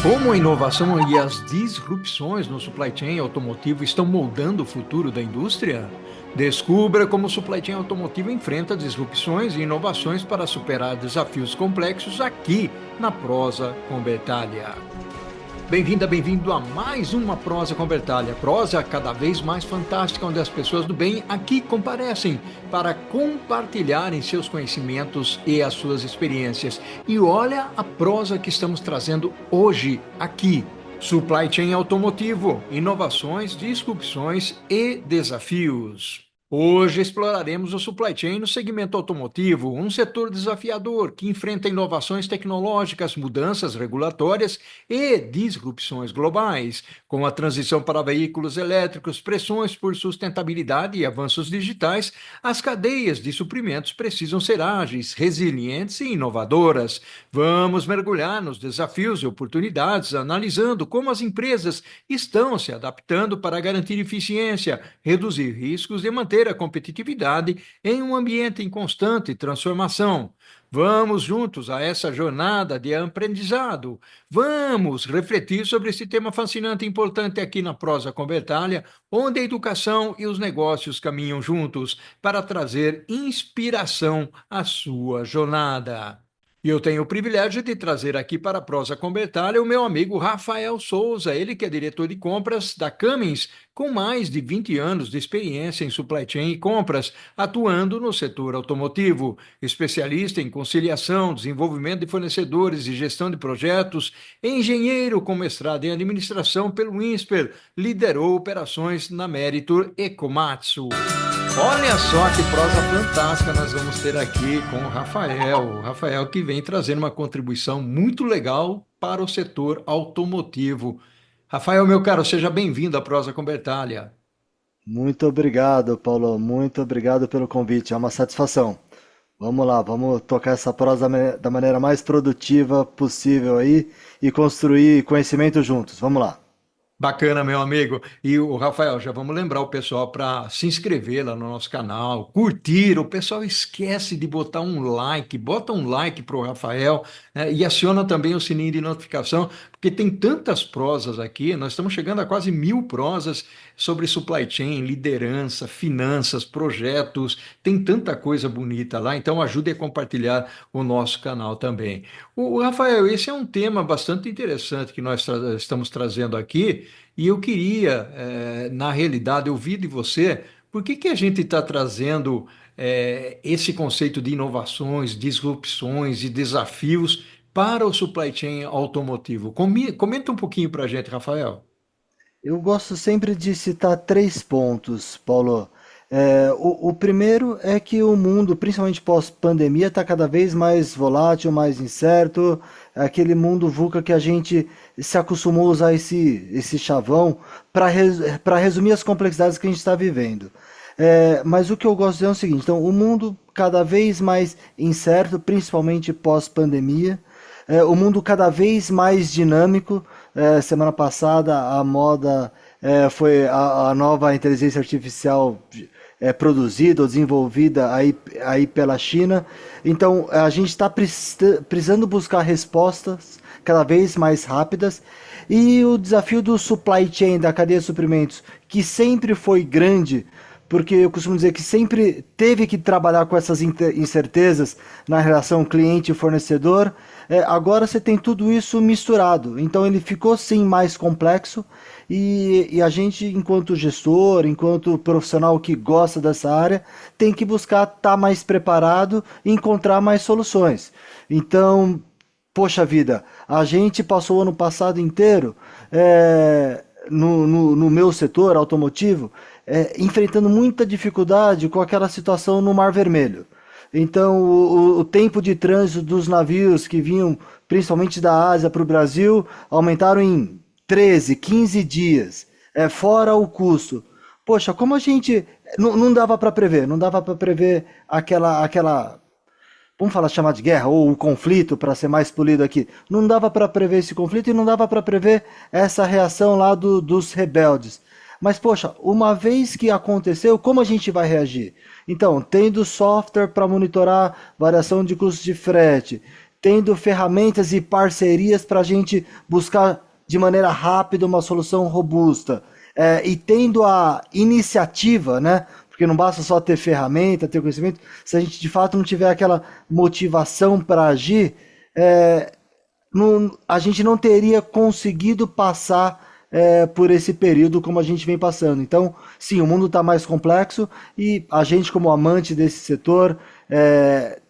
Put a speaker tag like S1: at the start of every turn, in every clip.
S1: Como a inovação e as disrupções no supply chain automotivo estão moldando o futuro da indústria? Descubra como o supply chain automotivo enfrenta disrupções e inovações para superar desafios complexos aqui na Prosa com Bertalha. Bem-vinda, bem-vindo a mais uma Prosa com Bertalha. Prosa cada vez mais fantástica, onde as pessoas do bem aqui comparecem para compartilharem seus conhecimentos e as suas experiências. E olha a prosa que estamos trazendo hoje aqui. Supply Chain Automotivo, inovações, disrupções e desafios. Hoje exploraremos o supply chain no segmento automotivo, um setor desafiador que enfrenta inovações tecnológicas, mudanças regulatórias e disrupções globais. Com a transição para veículos elétricos, pressões por sustentabilidade e avanços digitais, as cadeias de suprimentos precisam ser ágeis, resilientes e inovadoras. Vamos mergulhar nos desafios e oportunidades, analisando como as empresas estão se adaptando para garantir eficiência, reduzir riscos e manter a competitividade em um ambiente em constante transformação. Vamos juntos a essa jornada de aprendizado. Vamos refletir sobre esse tema fascinante e importante aqui na Prosa com Bertalha, onde a educação e os negócios caminham juntos para trazer inspiração à sua jornada. E eu tenho o privilégio de trazer aqui para a Prosa com Bertalha o meu amigo Rafael Souza, ele que é diretor de compras da Cummins, com mais de 20 anos de experiência em supply chain e compras, atuando no setor automotivo, especialista em conciliação, desenvolvimento de fornecedores e gestão de projetos, engenheiro com mestrado em administração pelo INSPER, liderou operações na Meritor e Komatsu. Olha só que prosa fantástica nós vamos ter aqui com o Rafael que vem trazendo uma contribuição muito legal para o setor automotivo. Rafael, meu caro, seja bem-vindo à Prosa com Bertalha.
S2: Muito obrigado, Paulo. Muito obrigado pelo convite. É uma satisfação. Vamos lá, vamos tocar essa prosa da maneira mais produtiva possível aí e construir conhecimento juntos. Vamos lá.
S1: Bacana, meu amigo. E o Rafael, já vamos lembrar o pessoal para se inscrever lá no nosso canal, curtir. O pessoal esquece de botar um like, bota um like para o Rafael, né, e aciona também o sininho de notificação, porque tem tantas prosas aqui. Nós estamos chegando a quase 1000 prosas sobre supply chain, liderança, finanças, projetos. Tem tanta coisa bonita lá. Então ajude a compartilhar o nosso canal também. O Rafael, esse é um tema bastante interessante que nós estamos trazendo aqui. E eu queria, na realidade, ouvir de você por que a gente está trazendo esse conceito de inovações, disrupções e desafios para o supply chain automotivo. Comenta um pouquinho para a gente, Rafael.
S2: Eu gosto sempre de citar três pontos, Paulo. O primeiro é que o mundo, principalmente pós-pandemia, está cada vez mais volátil, mais incerto. É aquele mundo VUCA que a gente se acostumou a usar esse chavão para resumir as complexidades que a gente está vivendo. Mas o que eu gosto de dizer é o seguinte: então, o mundo cada vez mais incerto, principalmente pós-pandemia. O mundo cada vez mais dinâmico. Semana passada a moda foi a nova inteligência artificial produzida ou desenvolvida aí pela China. Então a gente está precisando buscar respostas cada vez mais rápidas. E o desafio do supply chain, da cadeia de suprimentos, que sempre foi grande, porque eu costumo dizer que sempre teve que trabalhar com essas incertezas na relação cliente e fornecedor. Agora você tem tudo isso misturado, então ele ficou sim mais complexo e a gente, enquanto gestor, enquanto profissional que gosta dessa área, tem que buscar estar mais preparado e encontrar mais soluções. Então, poxa vida, a gente passou o ano passado inteiro no meu setor automotivo, enfrentando muita dificuldade com aquela situação no Mar Vermelho. Então, o tempo de trânsito dos navios que vinham principalmente da Ásia para o Brasil aumentaram em 13, 15 dias, fora o custo. Poxa, como a gente. Não dava para prever, não dava para prever aquela. Vamos falar chamar de guerra, ou o conflito, para ser mais polido aqui. Não dava para prever esse conflito e não dava para prever essa reação lá dos rebeldes. Mas, poxa, uma vez que aconteceu, como a gente vai reagir? Então, tendo software para monitorar variação de custos de frete, tendo ferramentas e parcerias para a gente buscar de maneira rápida uma solução robusta, e tendo a iniciativa, né? Porque não basta só ter ferramenta, ter conhecimento, se a gente de fato não tiver aquela motivação para agir, a gente não teria conseguido passar por esse período como a gente vem passando. Então, sim, o mundo está mais complexo e a gente, como amante desse setor,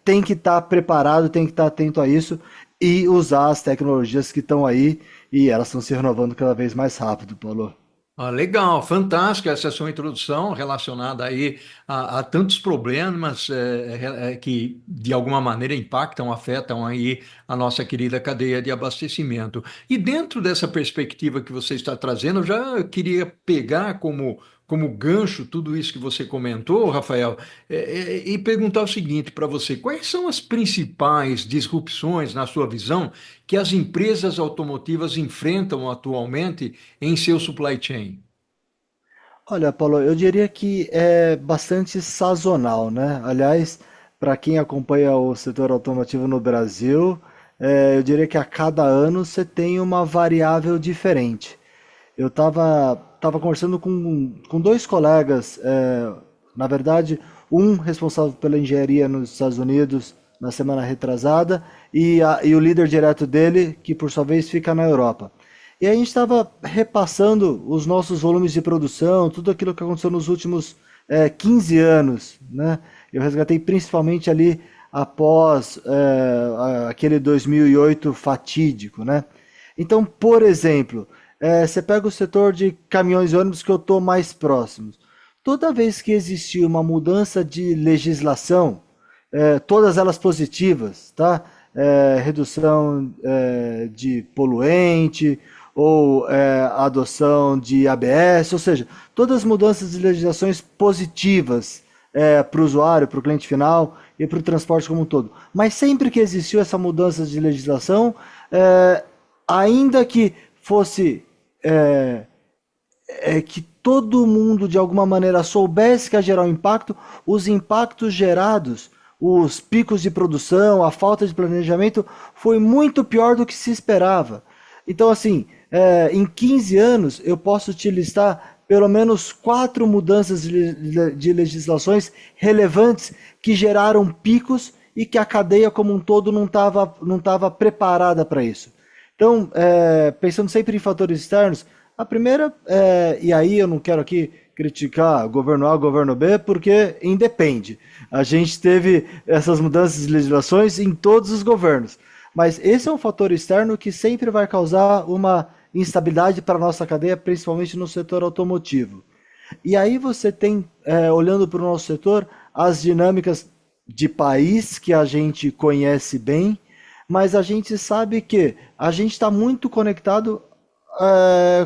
S2: tem que estar preparado, tem que estar atento a isso e usar as tecnologias que estão aí e elas estão se renovando cada vez mais rápido, Paulo.
S1: Ah, legal, fantástica essa sua introdução relacionada aí a tantos problemas que de alguma maneira impactam, afetam aí a nossa querida cadeia de abastecimento. E dentro dessa perspectiva que você está trazendo, eu já queria pegar como gancho tudo isso que você comentou, Rafael, e perguntar o seguinte para você: quais são as principais disrupções, na sua visão, que as empresas automotivas enfrentam atualmente em seu supply chain?
S2: Olha, Paulo, eu diria que é bastante sazonal, né? Aliás, para quem acompanha o setor automotivo no Brasil, eu diria que a cada ano você tem uma variável diferente. Eu tava conversando com dois colegas, na verdade, um responsável pela engenharia nos Estados Unidos na semana retrasada e o líder direto dele, que por sua vez fica na Europa. E a gente estava repassando os nossos volumes de produção, tudo aquilo que aconteceu nos últimos 15 anos, né? Eu resgatei principalmente ali após aquele 2008 fatídico, né? Então, por exemplo, você pega o setor de caminhões e ônibus que eu estou mais próximo. Toda vez que existia uma mudança de legislação, todas elas positivas, tá? Redução de poluente ou adoção de ABS, ou seja, todas as mudanças de legislações positivas para o usuário, para o cliente final e para o transporte como um todo. Mas sempre que existiu essa mudança de legislação, ainda que fosse que todo mundo de alguma maneira soubesse que ia gerar um impacto, os impactos gerados, os picos de produção, a falta de planejamento foi muito pior do que se esperava. Então, assim, em 15 anos eu posso te listar pelo menos 4 mudanças de legislações relevantes que geraram picos e que a cadeia como um todo não tava preparada para isso. Então, pensando sempre em fatores externos, a primeira, e aí eu não quero aqui criticar governo A, governo B, porque independe. A gente teve essas mudanças de legislações em todos os governos. Mas esse é um fator externo que sempre vai causar uma instabilidade para a nossa cadeia, principalmente no setor automotivo. E aí você tem, olhando para o nosso setor, as dinâmicas de país que a gente conhece bem, mas a gente sabe que a gente está muito conectado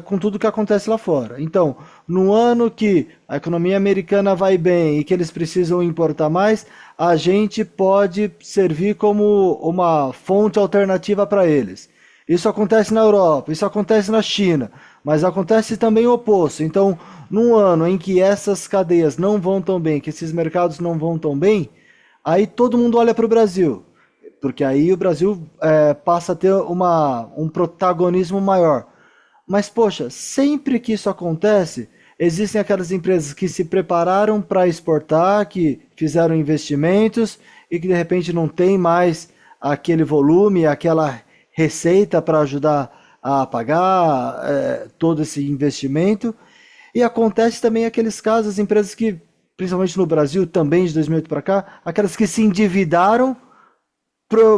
S2: com tudo que acontece lá fora. Então, no ano que a economia americana vai bem e que eles precisam importar mais, a gente pode servir como uma fonte alternativa para eles. Isso acontece na Europa, isso acontece na China, mas acontece também o oposto. Então, num ano em que essas cadeias não vão tão bem, que esses mercados não vão tão bem, aí todo mundo olha para o Brasil, porque aí o Brasil passa a ter um protagonismo maior. Mas, poxa, sempre que isso acontece, existem aquelas empresas que se prepararam para exportar, que fizeram investimentos e que de repente não tem mais aquele volume, aquela receita para ajudar a pagar todo esse investimento. E acontece também aqueles casos, as empresas que, principalmente no Brasil, também de 2008 para cá, aquelas que se endividaram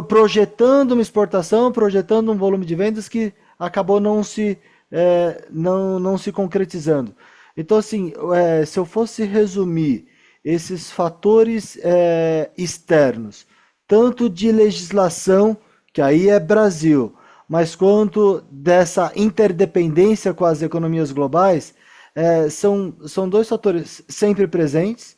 S2: projetando uma exportação, projetando um volume de vendas que acabou não se concretizando. Então, assim, se eu fosse resumir esses fatores externos, tanto de legislação, que aí é Brasil, mas quanto dessa interdependência com as economias globais, são dois fatores sempre presentes.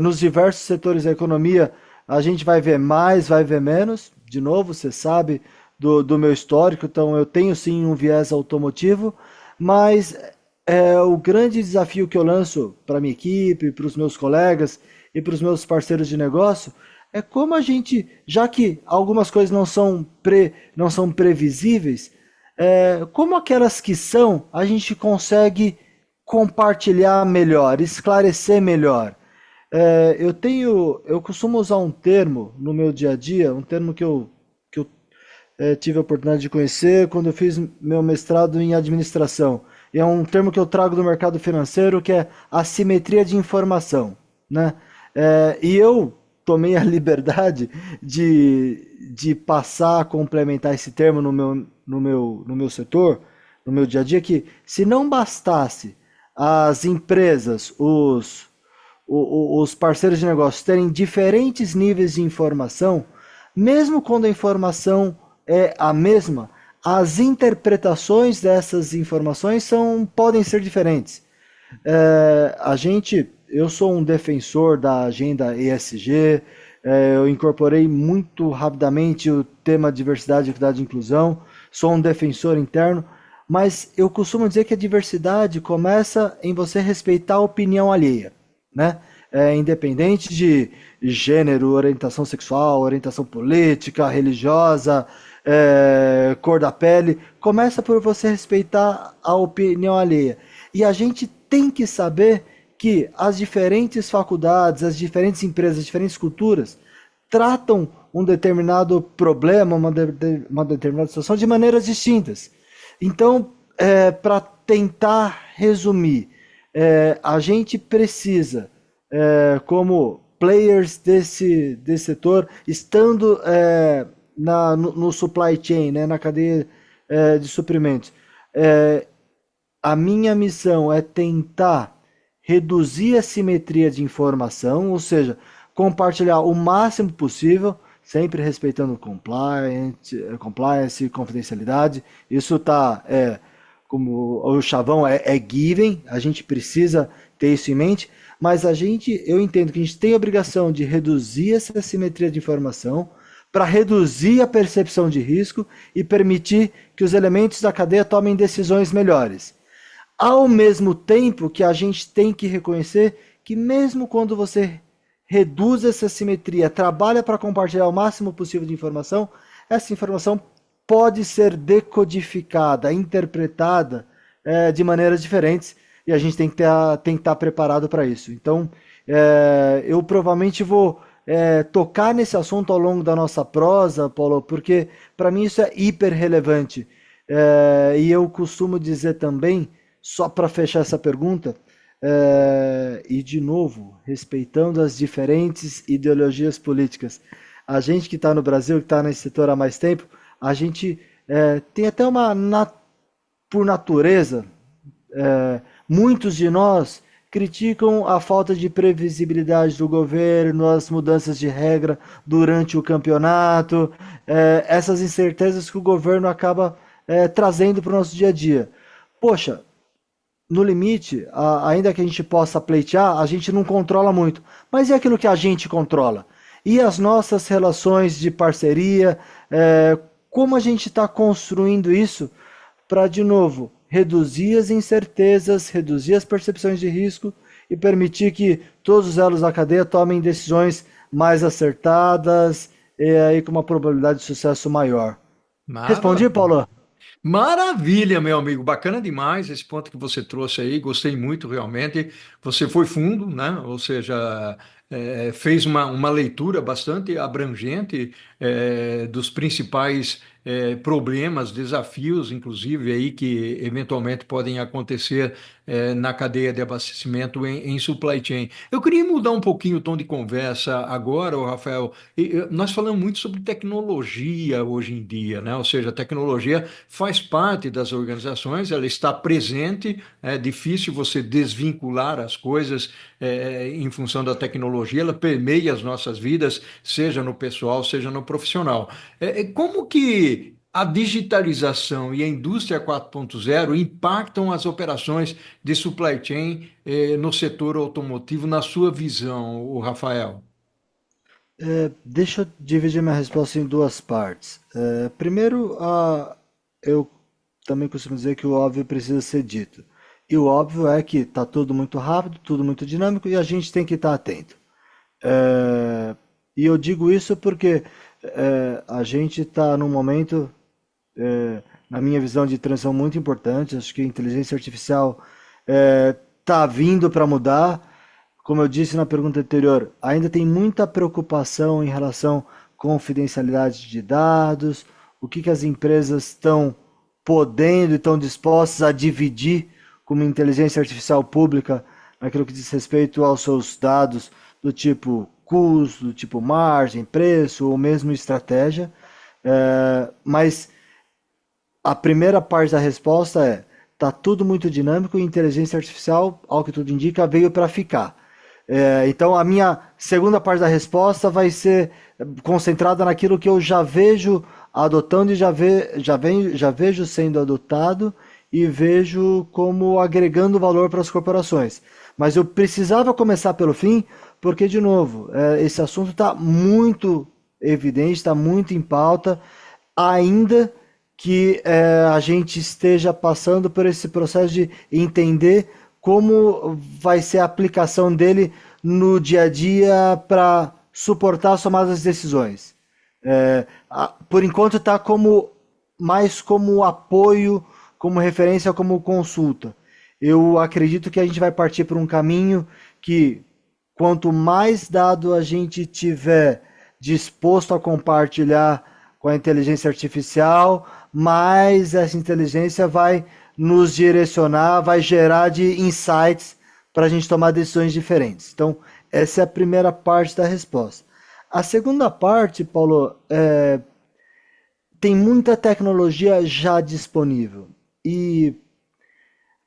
S2: Nos diversos setores da economia, a gente vai ver mais, vai ver menos. De novo, você sabe do meu histórico, então eu tenho sim um viés automotivo, mas o grande desafio que eu lanço para a minha equipe, para os meus colegas e para os meus parceiros de negócio é como a gente, já que algumas coisas não são previsíveis, como aquelas que são, a gente consegue compartilhar melhor, esclarecer melhor. Eu costumo usar um termo no meu dia a dia, um termo que eu tive a oportunidade de conhecer quando eu fiz meu mestrado em administração. E é um termo que eu trago do mercado financeiro, que é assimetria de informação, né? E eu tomei a liberdade de passar a complementar esse termo no meu setor, no meu dia a dia, que se não bastasse as empresas, os parceiros de negócio terem diferentes níveis de informação, mesmo quando a informação é a mesma, as interpretações dessas informações podem ser diferentes. Eu sou um defensor da agenda ESG, eu incorporei muito rapidamente o tema diversidade, equidade e inclusão, sou um defensor interno, mas eu costumo dizer que a diversidade começa em você respeitar a opinião alheia, né? Independente de gênero, orientação sexual, orientação política, religiosa, cor da pele, começa por você respeitar a opinião alheia. E a gente tem que saber que as diferentes faculdades, as diferentes empresas, as diferentes culturas tratam um determinado problema, uma determinada situação de maneiras distintas. Então, para tentar resumir, a gente precisa, como players desse setor, estando no supply chain, né, na cadeia de suprimentos, a minha missão é tentar reduzir a simetria de informação, ou seja, compartilhar o máximo possível, sempre respeitando compliance, confidencialidade. Isso está, como o chavão é given, a gente precisa ter isso em mente, mas eu entendo que a gente tem a obrigação de reduzir essa simetria de informação para reduzir a percepção de risco e permitir que os elementos da cadeia tomem decisões melhores. Ao mesmo tempo que a gente tem que reconhecer que mesmo quando você reduz essa simetria, trabalha para compartilhar o máximo possível de informação, essa informação pode ser decodificada, interpretada de maneiras diferentes e a gente tem que estar preparado para isso. Então, eu provavelmente vou tocar nesse assunto ao longo da nossa prosa, Paulo, porque para mim isso é hiper relevante. E eu costumo dizer também, só para fechar essa pergunta, e de novo, respeitando as diferentes ideologias políticas, a gente que está no Brasil, que está nesse setor há mais tempo, a gente tem até por natureza, muitos de nós criticam a falta de previsibilidade do governo, as mudanças de regra durante o campeonato, essas incertezas que o governo acaba trazendo para o nosso dia a dia. Poxa, no limite, ainda que a gente possa pleitear, a gente não controla muito. Mas é aquilo que a gente controla. E as nossas relações de parceria, como a gente está construindo isso para, de novo, reduzir as incertezas, reduzir as percepções de risco e permitir que todos os elos da cadeia tomem decisões mais acertadas e aí com uma probabilidade de sucesso maior. Respondi,
S1: Maravilha.
S2: Paulo?
S1: Maravilha, meu amigo. Bacana demais esse ponto que você trouxe aí. Gostei muito, realmente. Você foi fundo, né? Ou seja, fez uma leitura bastante abrangente, dos principais, problemas, desafios, inclusive, aí que eventualmente podem acontecer, na cadeia de abastecimento em supply chain. Eu queria mudar um pouquinho o tom de conversa agora, ô Rafael. Nós falamos muito sobre tecnologia hoje em dia, né? Ou seja, a tecnologia faz parte das organizações, ela está presente, é difícil você desvincular as coisas, em função da tecnologia, ela permeia as nossas vidas, seja no pessoal, seja no profissional. Como que a digitalização e a indústria 4.0 impactam as operações de supply chain, no setor automotivo, na sua visão, o Rafael?
S2: Deixa eu dividir minha resposta em duas partes. Primeiro, eu também costumo dizer que o óbvio precisa ser dito. E o óbvio é que está tudo muito rápido, tudo muito dinâmico e a gente tem que estar atento. É, E eu digo isso porque a gente está num momento, na minha visão, de transição muito importante. Acho que a inteligência artificial está vindo para mudar. Como eu disse na pergunta anterior, ainda tem muita preocupação em relação à confidencialidade de dados, o que, que as empresas estão podendo e estão dispostas a dividir com uma inteligência artificial pública naquilo que diz respeito aos seus dados do tipo custo, do tipo margem, preço ou mesmo estratégia. Mas a primeira parte da resposta é: tá tudo muito dinâmico e inteligência artificial, ao que tudo indica, veio para ficar. Então a minha segunda parte da resposta vai ser concentrada naquilo que eu já vejo adotando e já vejo sendo adotado e vejo como agregando valor para as corporações. Mas eu precisava começar pelo fim, porque, de novo, esse assunto está muito evidente, está muito em pauta, ainda que a gente esteja passando por esse processo de entender como vai ser a aplicação dele no dia a dia para suportar as tomadas de decisões. Por enquanto está mais como apoio, como referência, como consulta. Eu acredito que a gente vai partir por um caminho que, quanto mais dado a gente tiver disposto a compartilhar com a inteligência artificial, mais essa inteligência vai nos direcionar, vai gerar de insights para a gente tomar decisões diferentes. Então, essa é a primeira parte da resposta. A segunda parte, Paulo, tem muita tecnologia já disponível e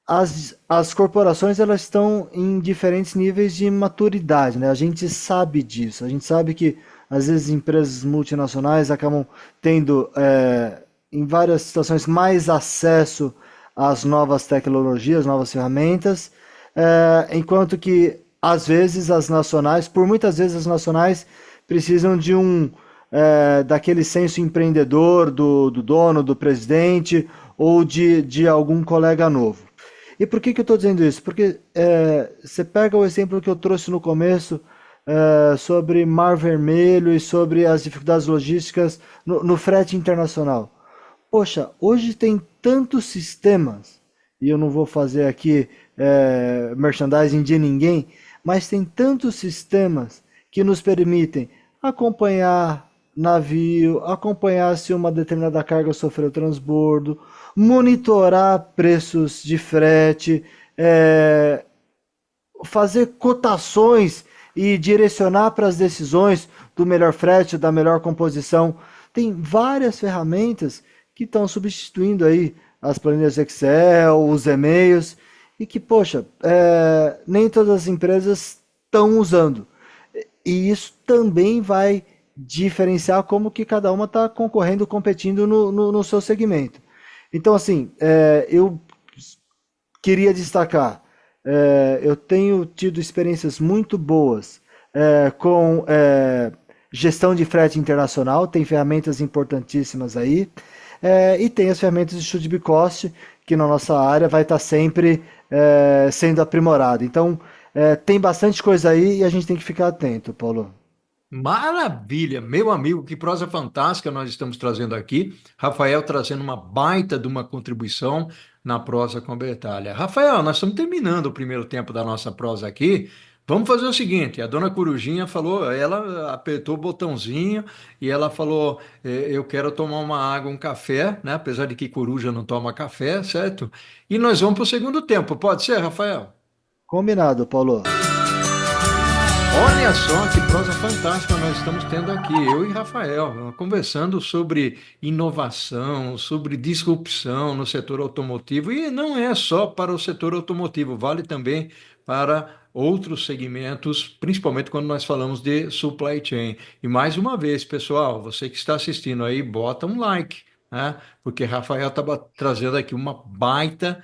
S2: as corporações elas estão em diferentes níveis de maturidade, né? A gente sabe disso. A gente sabe que às vezes empresas multinacionais acabam tendo em várias situações mais acesso às novas tecnologias, novas ferramentas, enquanto que às vezes as nacionais, por muitas vezes as nacionais precisam de daquele senso empreendedor do dono, do presidente ou de algum colega novo. E por que eu estou dizendo isso? Porque você pega o exemplo que eu trouxe no começo sobre Mar Vermelho e sobre as dificuldades logísticas no frete internacional. Poxa, hoje tem tantos sistemas, e eu não vou fazer aqui merchandising de ninguém, mas tem tantos sistemas que nos permitem acompanhar navio, acompanhar se uma determinada carga sofreu transbordo, monitorar preços de frete, fazer cotações e direcionar para as decisões do melhor frete, da melhor composição. Tem várias ferramentas que estão substituindo aí as planilhas Excel, os e-mails, e que, poxa, nem todas as empresas estão usando. E isso também vai diferenciar como que cada uma está concorrendo, competindo no seu segmento. Então, assim, eu queria destacar, eu tenho tido experiências muito boas com gestão de frete internacional, tem ferramentas importantíssimas aí, e tem as ferramentas de should be cost, que na nossa área vai estar sempre sendo aprimorado. Então, tem bastante coisa aí e a gente tem que ficar atento, Paulo.
S1: Maravilha, meu amigo, que prosa fantástica nós estamos trazendo aqui. Rafael trazendo uma baita de uma contribuição na prosa com a Bertalha. Rafael, nós estamos terminando o primeiro tempo da nossa prosa aqui. Vamos fazer o seguinte: a dona Corujinha falou, ela apertou o botãozinho e ela falou: eu quero tomar uma água, um café, né? Apesar de que coruja não toma café, certo? E nós vamos para o segundo tempo, pode ser, Rafael?
S2: Combinado, Paulo.
S1: Olha só que prosa fantástica nós estamos tendo aqui, eu e Rafael, conversando sobre inovação, sobre disrupção no setor automotivo, e não é só para o setor automotivo, vale também para outros segmentos, principalmente quando nós falamos de supply chain. E mais uma vez, pessoal, você que está assistindo aí, bota um like, né? Porque Rafael estava trazendo aqui uma baita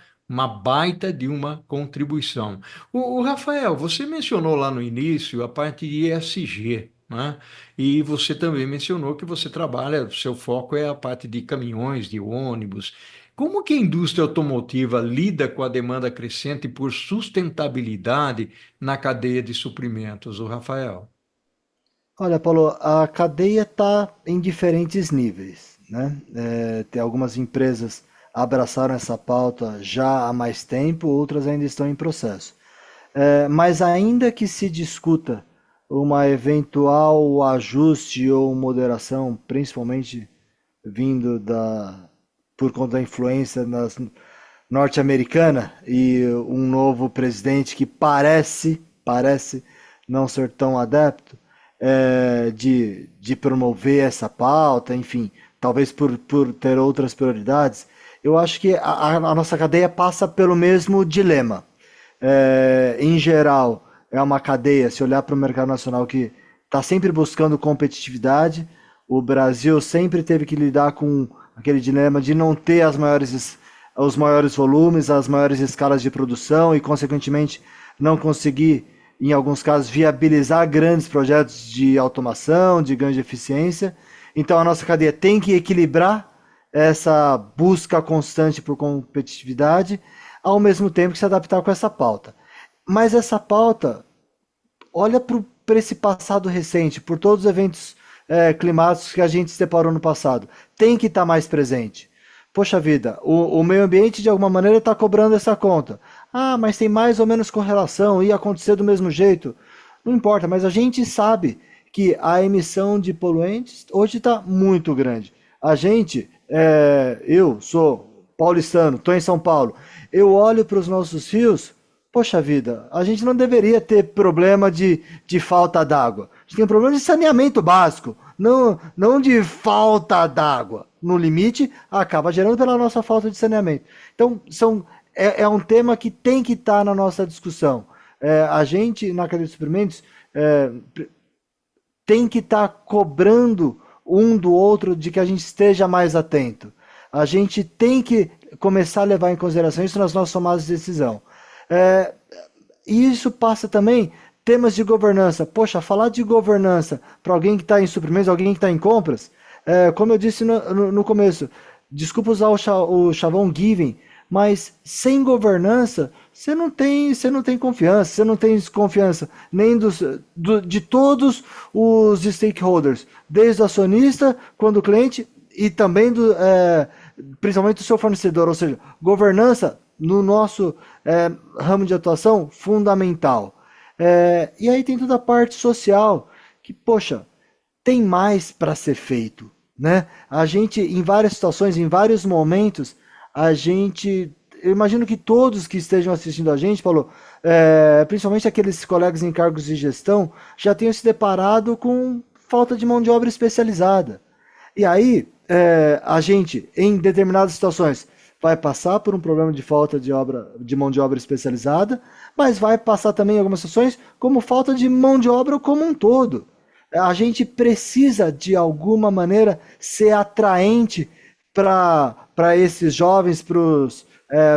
S1: de uma contribuição. O Rafael, você mencionou lá no início a parte de ESG, né? E você também mencionou que você trabalha, seu foco é a parte de caminhões, de ônibus. Como que a indústria automotiva lida com a demanda crescente por sustentabilidade na cadeia de suprimentos, o Rafael?
S2: Olha, Paulo, a cadeia está em diferentes níveis, né? Tem algumas empresas abraçaram essa pauta já há mais tempo, outras ainda estão em processo. Mas ainda que se discuta uma eventual ajuste ou moderação, principalmente vindo por conta da influência norte-americana e um novo presidente que parece não ser tão adepto de promover essa pauta, enfim, talvez por ter outras prioridades, eu acho que a nossa cadeia passa pelo mesmo dilema. Em geral, é uma cadeia, se olhar para o mercado nacional, que está sempre buscando competitividade. O Brasil sempre teve que lidar com aquele dilema de não ter os maiores volumes, as maiores escalas de produção e, consequentemente, não conseguir, em alguns casos, viabilizar grandes projetos de automação, de ganho de eficiência. Então, a nossa cadeia tem que equilibrar essa busca constante por competitividade, ao mesmo tempo que se adaptar com essa pauta. Mas essa pauta, olha para esse passado recente, por todos os eventos climáticos que a gente se deparou no passado, tem que estar mais presente. Poxa vida, o meio ambiente de alguma maneira está cobrando essa conta. Ah, mas tem mais ou menos correlação, ia acontecer do mesmo jeito. Não importa, mas a gente sabe que a emissão de poluentes hoje está muito grande. Eu sou paulistano, estou em São Paulo, eu olho para os nossos rios, poxa vida, a gente não deveria ter problema de falta d'água. A gente tem um problema de saneamento básico, não de falta d'água. No limite, acaba gerando pela nossa falta de saneamento. Então, é um tema que tem que estar na nossa discussão. A gente, na cadeia de suprimentos, tem que estar cobrando um do outro de que a gente esteja mais atento. A gente tem que começar a levar em consideração isso nas nossas tomadas de decisão. É, e isso passa também temas de governança. Poxa, falar de governança para alguém que está em suprimentos, alguém que está em compras, como eu disse no começo, desculpa usar o chavão given, mas sem governança você não tem confiança, você não tem confiança nem de todos os stakeholders, desde o acionista, quando o cliente e também principalmente do seu fornecedor, ou seja, governança no nosso ramo de atuação fundamental. E aí tem toda a parte social que, poxa, tem mais para ser feito, né? A gente, em várias situações, em vários momentos, eu imagino que todos que estejam assistindo a gente, Paulo, principalmente aqueles colegas em cargos de gestão, já tenham se deparado com falta de mão de obra especializada. E aí, a gente, em determinadas situações, vai passar por um problema de falta de mão de obra especializada, mas vai passar também em algumas situações como falta de mão de obra como um todo. A gente precisa, de alguma maneira, ser atraente para esses jovens,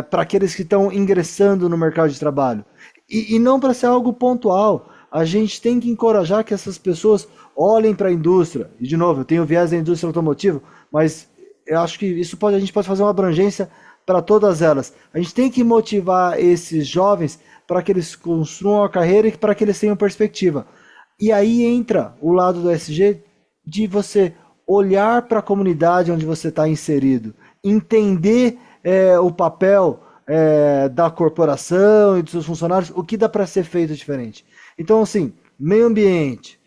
S2: para aqueles que estão ingressando no mercado de trabalho. E não para ser algo pontual. A gente tem que encorajar que essas pessoas olhem para a indústria. E, de novo, eu tenho viés da indústria automotiva, mas eu acho que a gente pode fazer uma abrangência para todas elas. A gente tem que motivar esses jovens para que eles construam a carreira e para que eles tenham perspectiva. E aí entra o lado do SG de você olhar para a comunidade onde você está inserido, entender o papel da corporação e dos seus funcionários, o que dá para ser feito diferente. Então, assim, meio ambiente,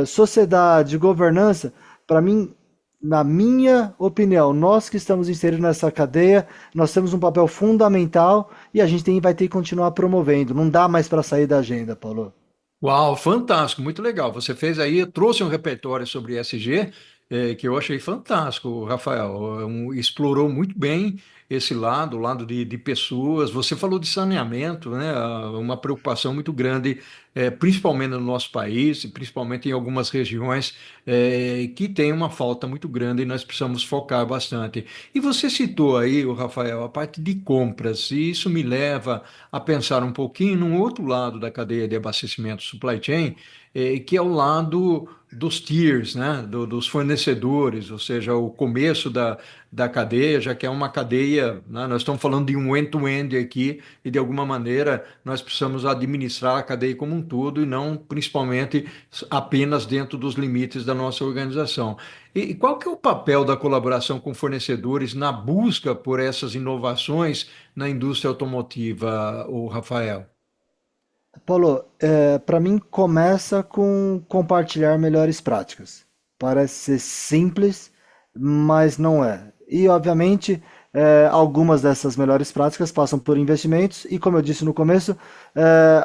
S2: sociedade, governança, para mim, na minha opinião, nós que estamos inseridos nessa cadeia, nós temos um papel fundamental e a gente vai ter que continuar promovendo. Não dá mais para sair da agenda, Paulo.
S1: Uau, fantástico, muito legal. Você fez aí, trouxe um repertório sobre ESG, que eu achei fantástico, Rafael. Explorou muito bem esse lado, o lado de pessoas. Você falou de saneamento, né? Uma preocupação muito grande, principalmente no nosso país, e principalmente em algumas regiões, que tem uma falta muito grande e nós precisamos focar bastante. E você citou aí, o Rafael, a parte de compras, e isso me leva a pensar um pouquinho num outro lado da cadeia de abastecimento, supply chain, que é o lado dos tiers, né, dos fornecedores, ou seja, o começo da cadeia, já que é uma cadeia, né? Nós estamos falando de um end-to-end aqui e de alguma maneira nós precisamos administrar a cadeia como um todo e não principalmente apenas dentro dos limites da nossa organização. E qual que é o papel da colaboração com fornecedores na busca por essas inovações na indústria automotiva, o Rafael?
S2: Paulo, para mim começa com compartilhar melhores práticas. Parece ser simples, mas não é. E, obviamente, algumas dessas melhores práticas passam por investimentos, e, como eu disse no começo,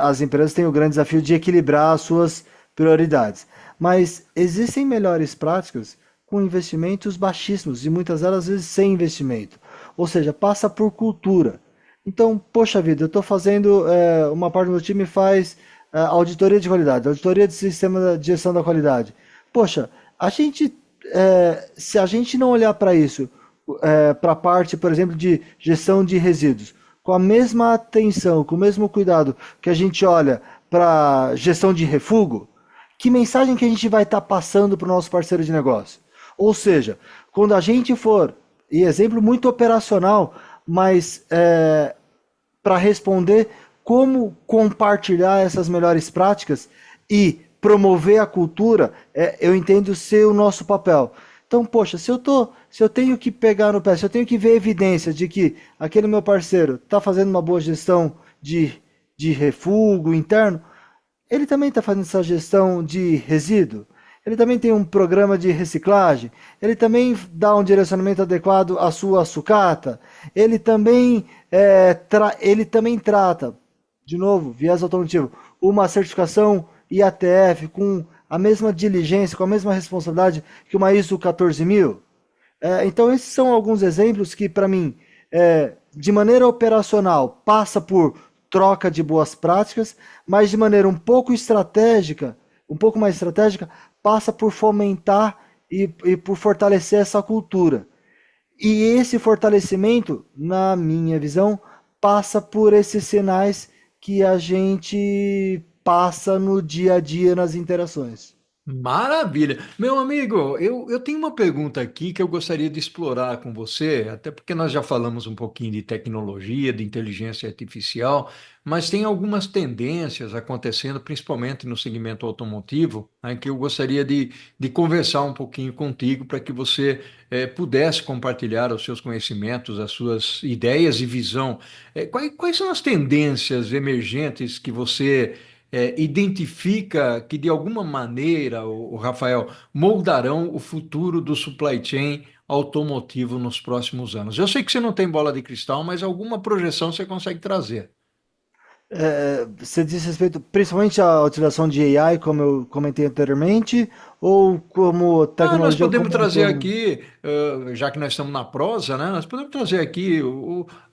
S2: as empresas têm o grande desafio de equilibrar as suas prioridades. Mas existem melhores práticas com investimentos baixíssimos, e muitas delas, às vezes, sem investimento. Ou seja, passa por cultura. Então, poxa vida, eu estou fazendo, uma parte do meu time faz auditoria de qualidade, auditoria de sistema de gestão da qualidade. Poxa, se a gente não olhar para isso, para a parte, por exemplo, de gestão de resíduos, com a mesma atenção, com o mesmo cuidado que a gente olha para gestão de refúgio, que mensagem que a gente vai estar passando para o nosso parceiro de negócio? Ou seja, quando a gente for, e exemplo muito operacional, mas para responder como compartilhar essas melhores práticas e promover a cultura, eu entendo ser o nosso papel. Então, poxa, se eu tenho que pegar no pé, se eu tenho que ver evidência de que aquele meu parceiro está fazendo uma boa gestão de refúgio interno, ele também está fazendo essa gestão de resíduo, ele também tem um programa de reciclagem, ele também dá um direcionamento adequado à sua sucata, ele também trata, de novo, viés automotivo, uma certificação IATF com a mesma diligência, com a mesma responsabilidade que uma ISO 14000. Então, esses são alguns exemplos que, para mim, de maneira operacional, passa por troca de boas práticas, mas de maneira um pouco estratégica, um pouco mais estratégica, passa por fomentar e por fortalecer essa cultura. E esse fortalecimento, na minha visão, passa por esses sinais que a gente passa no dia a dia nas interações.
S1: Maravilha. Meu amigo, eu tenho uma pergunta aqui que eu gostaria de explorar com você, até porque nós já falamos um pouquinho de tecnologia, de inteligência artificial, mas tem algumas tendências acontecendo, principalmente no segmento automotivo, né, que eu gostaria de conversar um pouquinho contigo para que você pudesse compartilhar os seus conhecimentos, as suas ideias e visão. Quais são as tendências emergentes que você identifica que de alguma maneira, o Rafael, moldarão o futuro do supply chain automotivo nos próximos anos? Eu sei que você não tem bola de cristal, mas alguma projeção você consegue trazer.
S2: Você diz respeito principalmente à utilização de AI, como eu comentei anteriormente, ou como
S1: Ah, nós
S2: tecnologia
S1: podemos
S2: como um
S1: trazer
S2: todo?
S1: aqui, já que nós estamos na prosa, né? Nós podemos trazer aqui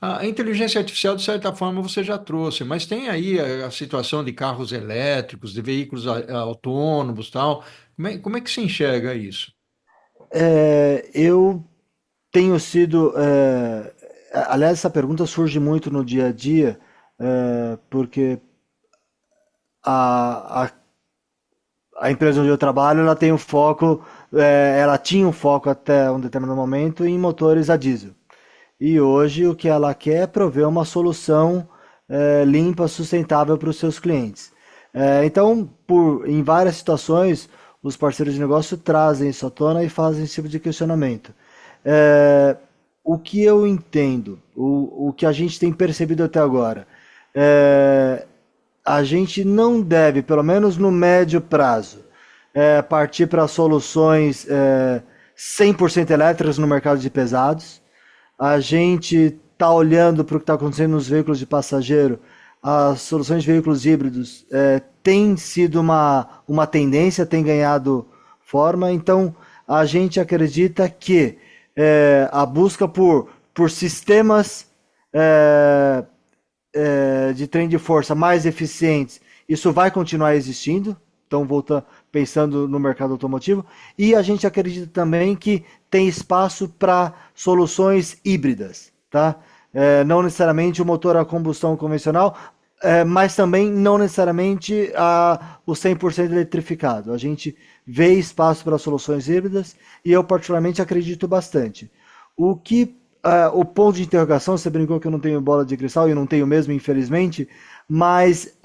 S1: a inteligência artificial, de certa forma, você já trouxe, mas tem aí a situação de carros elétricos, de veículos autônomos, tal. Como é que se enxerga isso?
S2: Eu tenho sido. Aliás, essa pergunta surge muito no dia a dia, porque a, a, a empresa onde eu trabalho, ela tem um foco, ela tinha um foco até um determinado momento em motores a diesel. E hoje o que ela quer é prover uma solução limpa, sustentável para os seus clientes. Então, em várias situações, os parceiros de negócio trazem isso à tona e fazem esse tipo de questionamento. É, o que eu entendo, o que a gente tem percebido até agora, é, a gente não deve, pelo menos no médio prazo, partir para soluções 100% elétricas no mercado de pesados. A gente está olhando para o que está acontecendo nos veículos de passageiro. As soluções de veículos híbridos têm sido uma tendência, tem ganhado forma. Então, a gente acredita que a busca por sistemas é, de trem de força mais eficientes, isso vai continuar existindo. Então, voltando, pensando no mercado automotivo. E a gente acredita também que tem espaço para soluções híbridas, tá? Não necessariamente o motor a combustão convencional, mas também não necessariamente o 100% eletrificado. A gente vê espaço para soluções híbridas e eu particularmente acredito bastante. O que o ponto de interrogação, você brincou que eu não tenho bola de cristal e eu não tenho mesmo, infelizmente, mas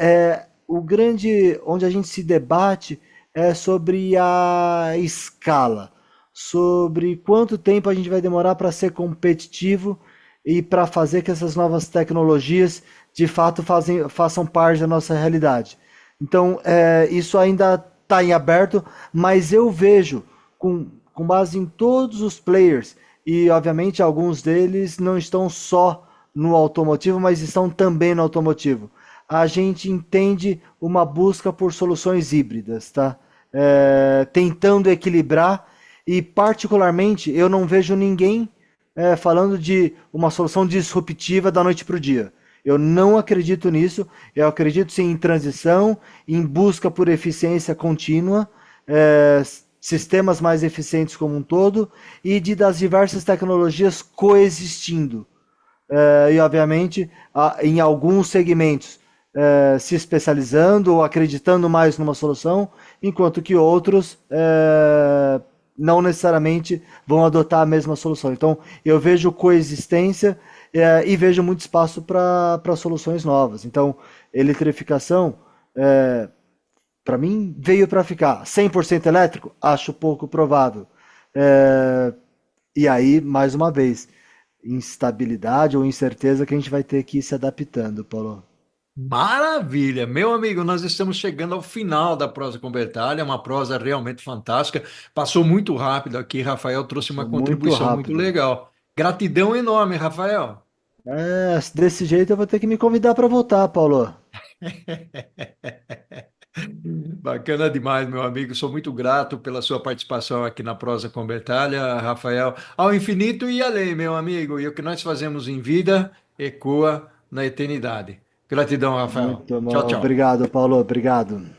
S2: o grande onde a gente se debate é sobre a escala, sobre quanto tempo a gente vai demorar para ser competitivo e para fazer que essas novas tecnologias de fato façam parte da nossa realidade. Então, isso ainda está em aberto, mas eu vejo, com base em todos os players, e obviamente alguns deles não estão só no automotivo, mas estão também no automotivo. A gente entende uma busca por soluções híbridas, tá? Tentando equilibrar e particularmente eu não vejo ninguém falando de uma solução disruptiva da noite para o dia. Eu não acredito nisso. Eu acredito sim em transição, em busca por eficiência contínua, é, sistemas mais eficientes como um todo e de das diversas tecnologias coexistindo. E obviamente em alguns segmentos se especializando ou acreditando mais numa solução, enquanto que outros não necessariamente vão adotar a mesma solução. Então eu vejo coexistência e vejo muito espaço para soluções novas. Então eletrificação para mim veio para ficar. 100% elétrico? Acho pouco provável. É, e aí, mais uma vez, instabilidade ou incerteza que a gente vai ter que ir se adaptando, Paulo.
S1: Maravilha! Meu amigo, nós estamos chegando ao final da prosa com Bertalha, uma prosa realmente fantástica. Passou muito rápido aqui, Rafael trouxe uma
S2: Sou muito
S1: contribuição muito
S2: rápido.
S1: legal. Gratidão enorme, Rafael.
S2: Desse jeito eu vou ter que me convidar para voltar, Paulo.
S1: Bacana demais, meu amigo. Sou muito grato pela sua participação aqui na prosa com Bertalha, Rafael. Ao infinito e além, meu amigo. E o que nós fazemos em vida ecoa na eternidade. Gratidão, Rafael.
S2: Muito
S1: Tchau,
S2: bom.
S1: tchau.
S2: Obrigado, Paulo. Obrigado.